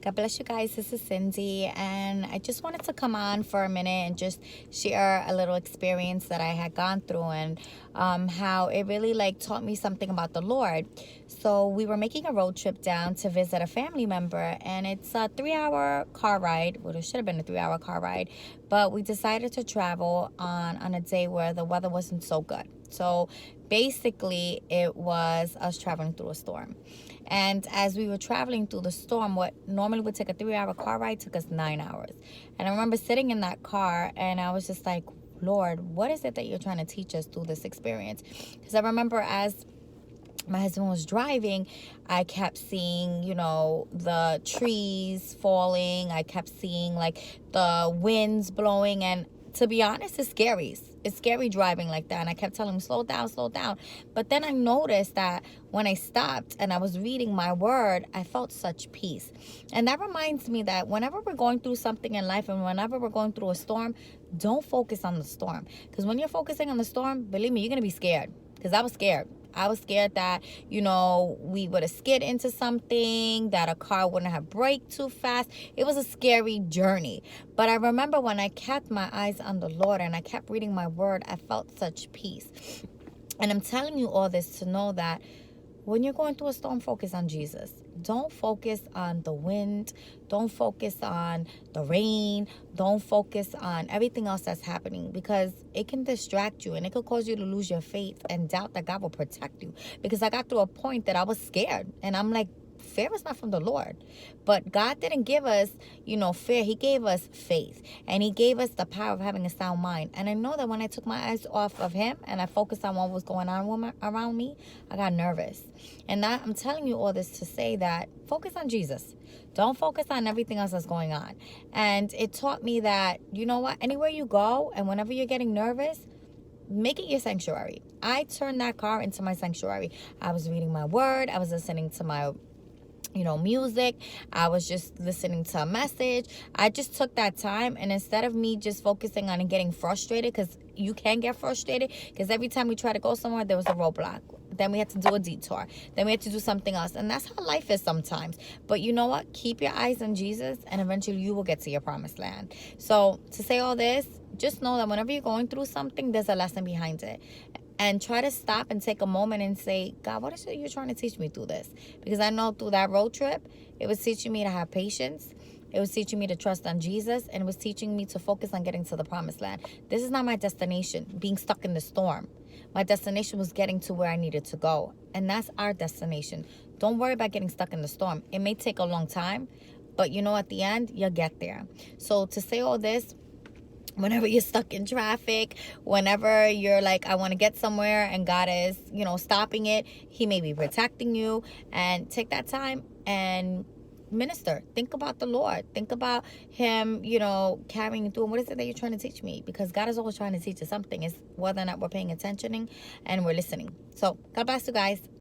God bless you guys. This is Cindy, and I just wanted to come on for a minute and just share a little experience that I had gone through and how it really taught me something about the Lord. So we were making a road trip down to visit a family member, and it's a 3-hour car ride. Well, it should have been a 3-hour car ride, but we decided to travel on a day where the weather wasn't so good. So basically, it was us traveling through a storm. And as we were traveling through the storm, what normally would take a 3-hour car ride took us 9 hours. And I remember sitting in that car and I was just like, Lord, what is it that you're trying to teach us through this experience? Because I remember as my husband was driving, I kept seeing, the trees falling. I kept seeing the winds blowing. And to be honest, it's scary. It's scary driving like that. And I kept telling him, slow down, slow down. But then I noticed that when I stopped and I was reading my word, I felt such peace. And that reminds me that whenever we're going through something in life and whenever we're going through a storm, don't focus on the storm. Because when you're focusing on the storm, believe me, you're going to be scared. Because I was scared. I was scared that, we would have skid into something, that a car wouldn't have braked too fast. It was a scary journey. But I remember when I kept my eyes on the Lord and I kept reading my word, I felt such peace. And I'm telling you all this to know that when you're going through a storm, focus on Jesus. Don't focus on the wind. Don't focus on the rain. Don't focus on everything else that's happening, because it can distract you and it could cause you to lose your faith and doubt that God will protect you. Because I got to a point that I was scared and I'm like, fear is not from the Lord. But God didn't give us, fear. He gave us faith, and he gave us the power of having a sound mind. And I know that when I took my eyes off of him and I focused on what was going on around me, I got nervous. And that, I'm telling you all this to say that focus on Jesus. Don't focus on everything else that's going on. And it taught me that, anywhere you go and whenever you're getting nervous, make it your sanctuary. I turned that car into my sanctuary. I was reading my word. I was listening to my music. I was just listening to a message. I just took that time, and instead of me just focusing on and getting frustrated, because you can get frustrated, because every time we try to go somewhere, there was a roadblock. Then we had to do a detour. Then we had to do something else. And that's how life is sometimes. But you know what? Keep your eyes on Jesus, and eventually you will get to your promised land. So to say all this, just know that whenever you're going through something, there's a lesson behind it. And try to stop and take a moment and say, God, what is it you're trying to teach me through this? Because I know through that road trip, it was teaching me to have patience. It was teaching me to trust on Jesus. And it was teaching me to focus on getting to the promised land. This is not my destination, being stuck in the storm. My destination was getting to where I needed to go. And that's our destination. Don't worry about getting stuck in the storm. It may take a long time, but at the end, you'll get there. So to say all this, whenever you're stuck in traffic, whenever you're like, I want to get somewhere and God is, stopping it, he may be protecting you. And take that time and minister. Think about the Lord. Think about him, carrying you through. And what is it that you're trying to teach me? Because God is always trying to teach us something. It's whether or not we're paying attention and we're listening. So God bless you guys.